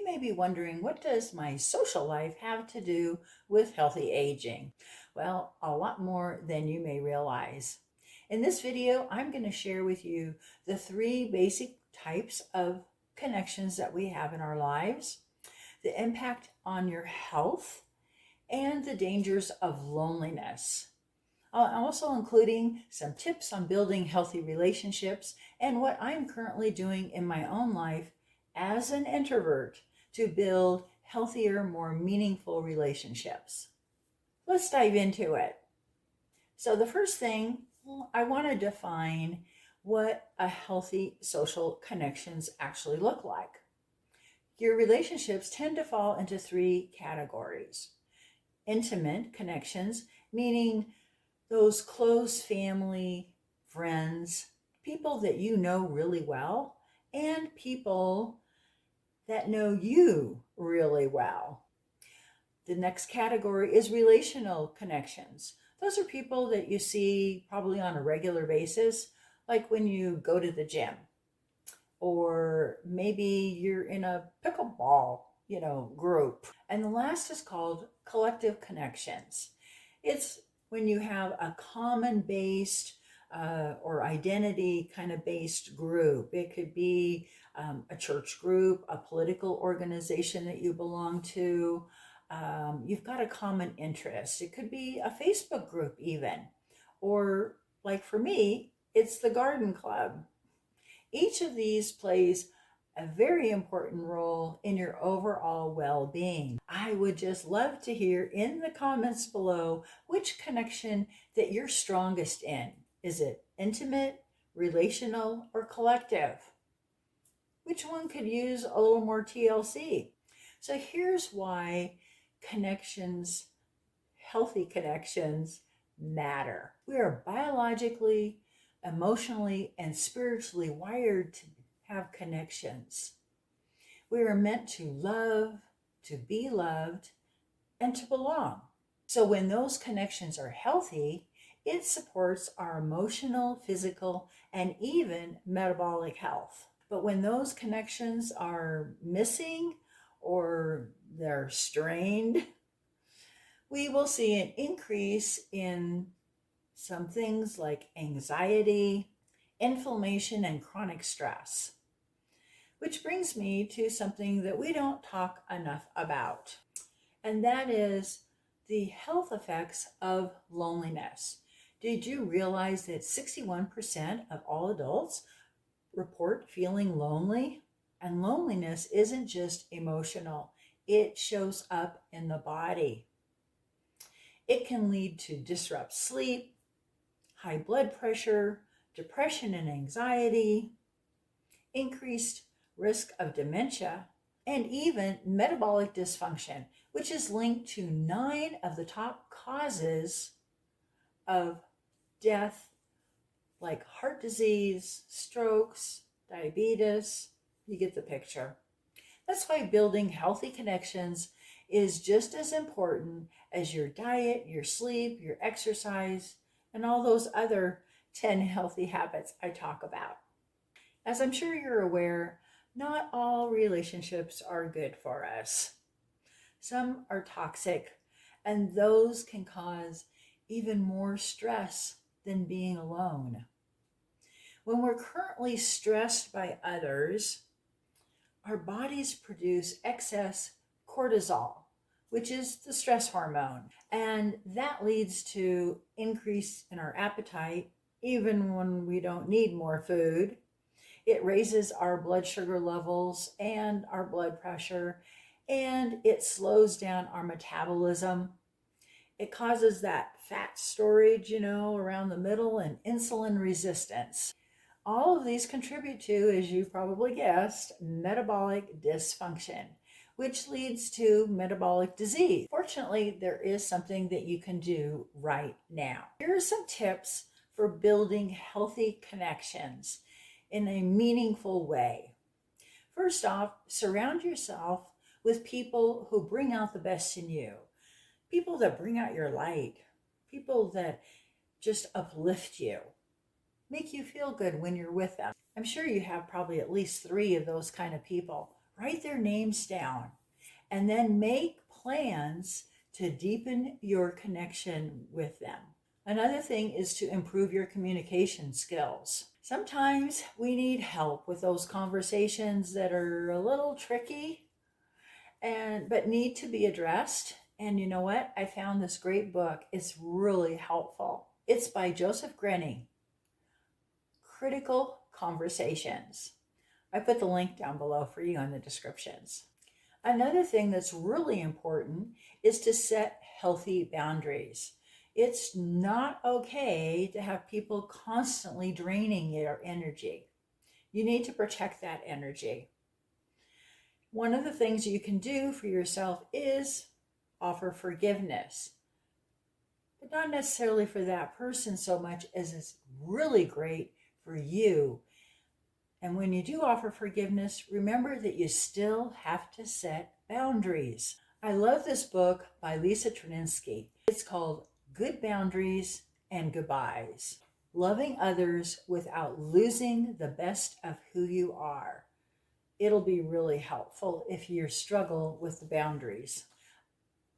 may be wondering, what does my social life have to do with healthy aging? Well, a lot more than you may realize. In this video, I'm going to share with you the three basic types of connections that we have in our lives, the impact on your health, and the dangers of loneliness. Also including some tips on building healthy relationships and what I'm currently doing in my own life as an introvert to build healthier, more meaningful relationships. Let's dive into it. So the first thing, I want to define what a healthy social connections actually look like. Your relationships tend to fall into three categories. Intimate connections, meaning those close family, friends, people that you know really well, and people that know you really well. The next category is relational connections. Those are people that you see probably on a regular basis, like when you go to the gym, or maybe you're in a pickleball, group. And the last is called collective connections. It's when you have a common based or identity kind of based group. It could be a church group, a political organization that you belong to. You've got a common interest. It could be a Facebook group even, or like for me, it's the garden club. Each of these plays a very important role in your overall well-being. I would just love to hear in the comments below which connection that you're strongest in. Is it intimate, relational, or collective? Which one could use a little more TLC? So here's why connections, healthy connections, matter. We are biologically, emotionally, and spiritually wired to have connections. We are meant to love, to be loved, and to belong. So when those connections are healthy, it supports our emotional, physical, and even metabolic health. But when those connections are missing or they're strained, we will see an increase in some things like anxiety, inflammation, and chronic stress. Which brings me to something that we don't talk enough about, and that is the health effects of loneliness. Did you realize that 61% of all adults report feeling lonely? And loneliness isn't just emotional, it shows up in the body. It can lead to disrupt sleep, high blood pressure, depression and anxiety, increased risk of dementia, and even metabolic dysfunction, which is linked to 9 of the top causes of death, like heart disease, strokes, diabetes. You get the picture. That's why building healthy connections is just as important as your diet, your sleep, your exercise, and all those other 10 healthy habits I talk about. As I'm sure you're aware, not all relationships are good for us. Some are toxic, and those can cause even more stress than being alone. When we're currently stressed by others, our bodies produce excess cortisol, which is the stress hormone, and that leads to increase in our appetite, even when we don't need more food. It raises our blood sugar levels and our blood pressure, and it slows down our metabolism. It causes that fat storage, around the middle, and insulin resistance. All of these contribute to, as you've probably guessed, metabolic dysfunction, which leads to metabolic disease. Fortunately, there is something that you can do right now. Here are some tips for building healthy connections in a meaningful way. First off, surround yourself with people who bring out the best in you, people that bring out your light, people that just uplift you, make you feel good when you're with them. I'm sure you have probably at least 3 of those kind of people write their names down, and then make plans to deepen your connection with them. Another thing is to improve your communication skills. Sometimes we need help with those conversations that are a little tricky and but need to be addressed. And you know what? I found this great book. It's really helpful. It's by Joseph Grenning, Critical Conversations. I put the link down below for you in the descriptions. Another thing that's really important is to set healthy boundaries. It's not okay to have people constantly draining your energy. You need to protect that energy. One of the things you can do for yourself is offer forgiveness, but not necessarily for that person so much as it's really great for you. And when you do offer forgiveness, remember that you still have to set boundaries. I love this book by Lisa Trininsky. It's called Good Boundaries and Goodbyes. Loving others without losing the best of who you are. It'll be really helpful if you struggle with the boundaries.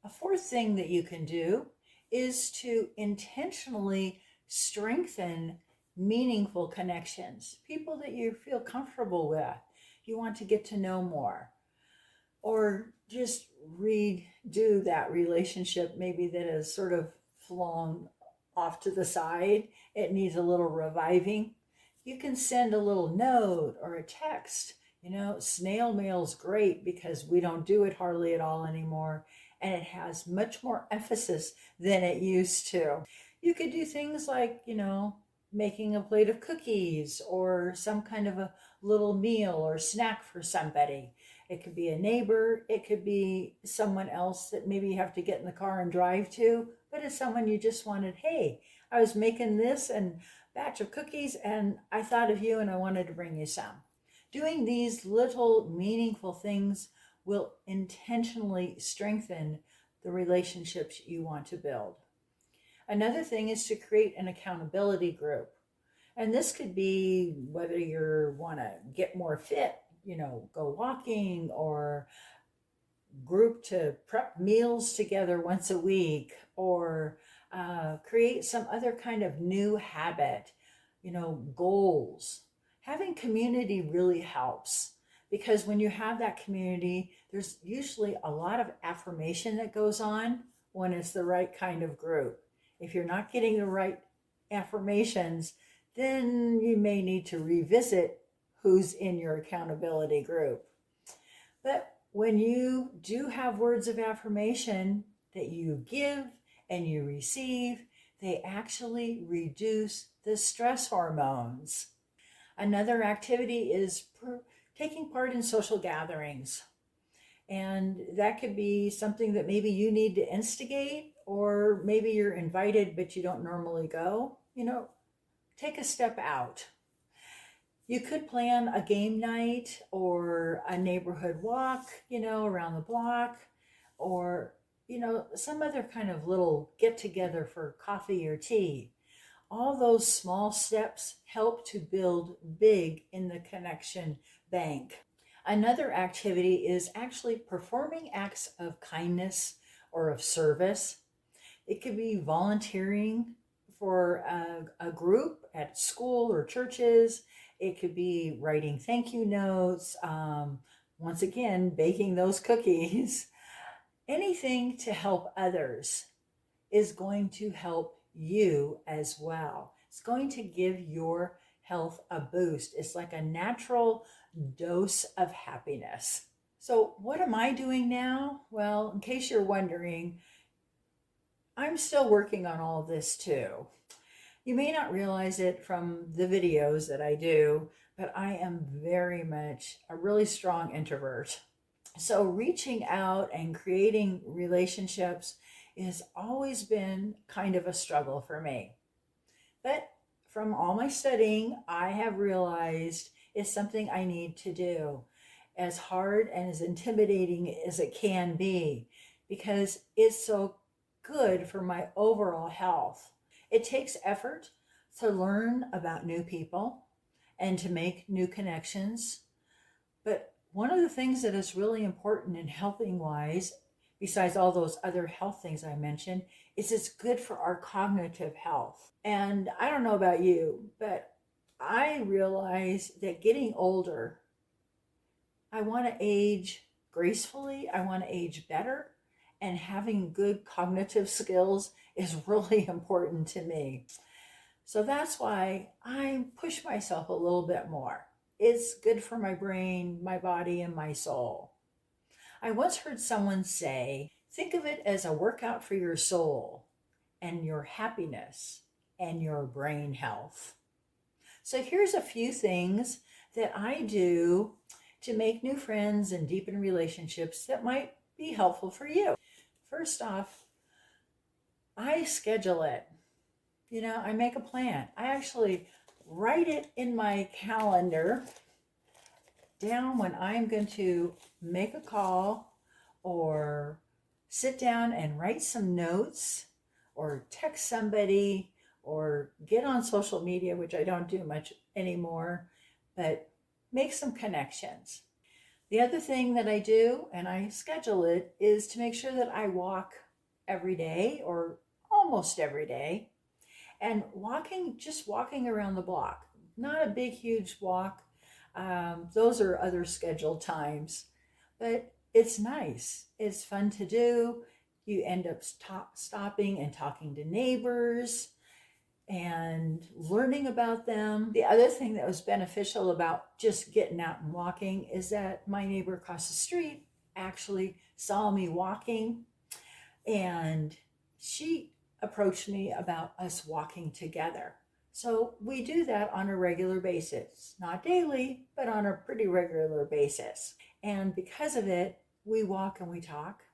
A fourth thing that you can do is to intentionally strengthen meaningful connections, people that you feel comfortable with, you want to get to know more, or just redo that relationship maybe that has sort of flown off to the side. It needs a little reviving. You can send a little note or a text. You know, snail mail's great because we don't do it hardly at all anymore, and it has much more emphasis than it used to. You could do things like, making a plate of cookies or some kind of a little meal or snack for somebody. It could be a neighbor. It could be someone else that maybe you have to get in the car and drive to, but it's someone you just wanted, hey, I was making this and batch of cookies and I thought of you and I wanted to bring you some. Doing these little meaningful things will intentionally strengthen the relationships you want to build. Another thing is to create an accountability group. And this could be whether you want to get more fit, go walking, or group to prep meals together once a week, or create some other kind of new habit, goals. Having community really helps, because when you have that community, there's usually a lot of affirmation that goes on when it's the right kind of group. If you're not getting the right affirmations, then you may need to revisit who's in your accountability group. But when you do have words of affirmation that you give and you receive, they actually reduce the stress hormones. Another activity is taking part in social gatherings. And that could be something that maybe you need to instigate, or maybe you're invited but you don't normally go. Take a step out. You could plan a game night or a neighborhood walk, around the block, or, some other kind of little get together for coffee or tea. All those small steps help to build big in the connection bank. Another activity is actually performing acts of kindness or of service. It could be volunteering for a group at school or churches. It could be writing thank you notes. Once again, baking those cookies. Anything to help others is going to help you as well. It's going to give your health a boost. It's like a natural dose of happiness. So what am I doing now? Well, in case you're wondering, I'm still working on all this too. You may not realize it from the videos that I do, but I am very much a really strong introvert. So reaching out and creating relationships has always been kind of a struggle for me. But from all my studying, I have realized it's something I need to do, as hard and as intimidating as it can be, because it's so good for my overall health. It takes effort to learn about new people and to make new connections. But One of the things that is really important in helping wise, besides all those other health things I mentioned, is it's good for our cognitive health. And I don't know about you, but I realize that getting older, I want to age gracefully, I want to age better, and having good cognitive skills is really important to me. So that's why I push myself a little bit more. It's good for my brain, my body, and my soul. I once heard someone say, think of it as a workout for your soul and your happiness and your brain health. So here's a few things that I do to make new friends and deepen relationships that might be helpful for you. First off, I schedule it. I make a plan. I actually write it in my calendar down when I'm going to make a call or sit down and write some notes or text somebody or get on social media, which I don't do much anymore, but make some connections. The other thing that I do, and I schedule it, is to make sure that I walk every day or almost every day. And just walking around the block, not a big, huge walk. Those are other scheduled times, but it's nice. It's fun to do. You end up stopping and talking to neighbors and learning about them. The other thing that was beneficial about just getting out and walking is that my neighbor across the street actually saw me walking, and she approached me about us walking together. So we do that on a regular basis, not daily, but on a pretty regular basis. And because of it, we walk and we talk.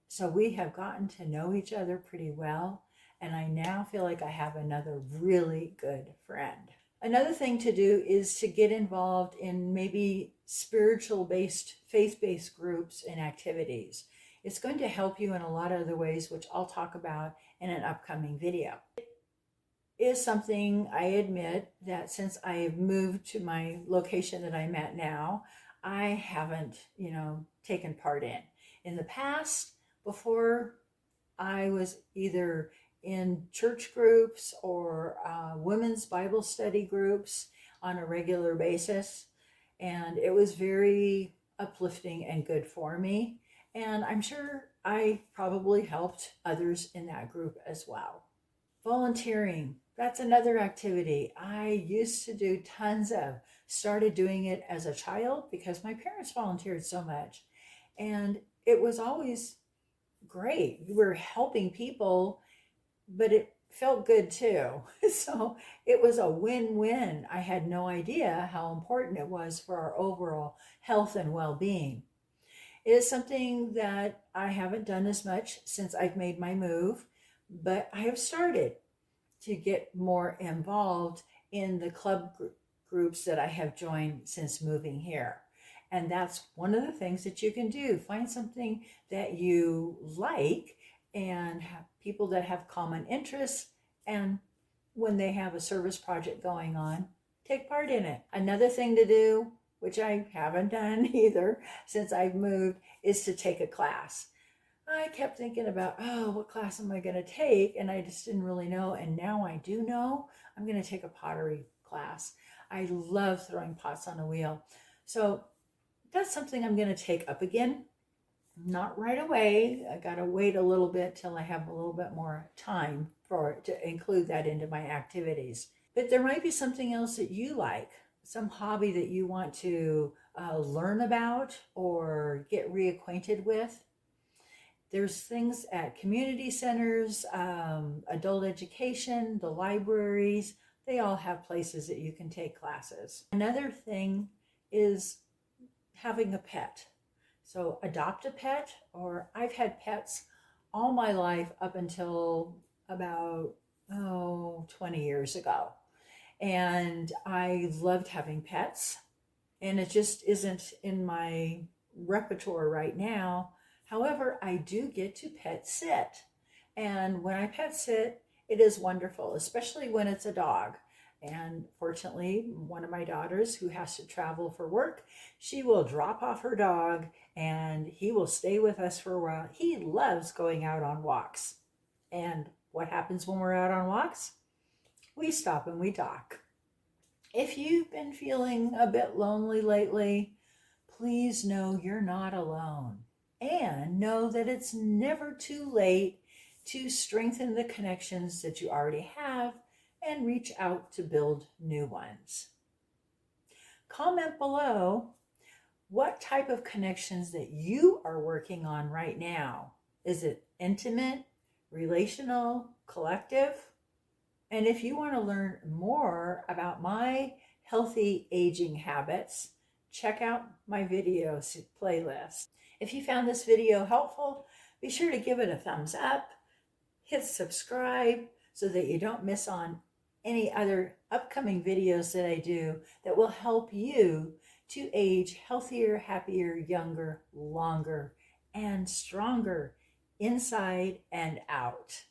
So we have gotten to know each other pretty well. And I now feel like I have another really good friend. Another thing to do is to get involved in maybe spiritual based, faith based groups and activities. It's going to help you in a lot of other ways, which I'll talk about in an upcoming video. It is something I admit that since I have moved to my location that I'm at now, I haven't, taken part in. In the past, before I was either in church groups or women's Bible study groups on a regular basis, and it was very uplifting and good for me. And I'm sure I probably helped others in that group as well. Volunteering, that's another activity I used to do tons of. Started doing it as a child because my parents volunteered so much. And it was always great. You were helping people, but it felt good too. So it was a win-win. I had no idea how important it was for our overall health and well-being. It is something that I haven't done as much since I've made my move, but I have started to get more involved in the club groups that I have joined since moving here. And that's one of the things that you can do. Find something that you like and have people that have common interests. And when they have a service project going on, take part in it. Another thing to do, which I haven't done either since I've moved, is to take a class. I kept thinking about, what class am I going to take? And I just didn't really know. And now I do know. I'm going to take a pottery class. I love throwing pots on a wheel. So that's something I'm going to take up again. Not right away. I got to wait a little bit till I have a little bit more time to include that into my activities. But there might be something else that you like, some hobby that you want to learn about or get reacquainted with. There's things at community centers, adult education, the libraries. They all have places that you can take classes. Another thing is having a pet. So adopt a pet, or I've had pets all my life up until about 20 years ago. And I loved having pets, and it just isn't in my repertoire right now. However, I do get to pet sit. And when I pet sit, it is wonderful, especially when it's a dog. And fortunately, one of my daughters who has to travel for work, she will drop off her dog and he will stay with us for a while. He loves going out on walks. And what happens when we're out on walks? We stop and we talk. If you've been feeling a bit lonely lately, please know you're not alone. And know that it's never too late to strengthen the connections that you already have and reach out to build new ones. Comment below what type of connections that you are working on right now. Is it intimate, relational, collective? And if you want to learn more about my healthy aging habits, check out my videos playlist. If you found this video helpful, be sure to give it a thumbs up, hit subscribe so that you don't miss on any other upcoming videos that I do that will help you to age healthier, happier, younger, longer, and stronger inside and out.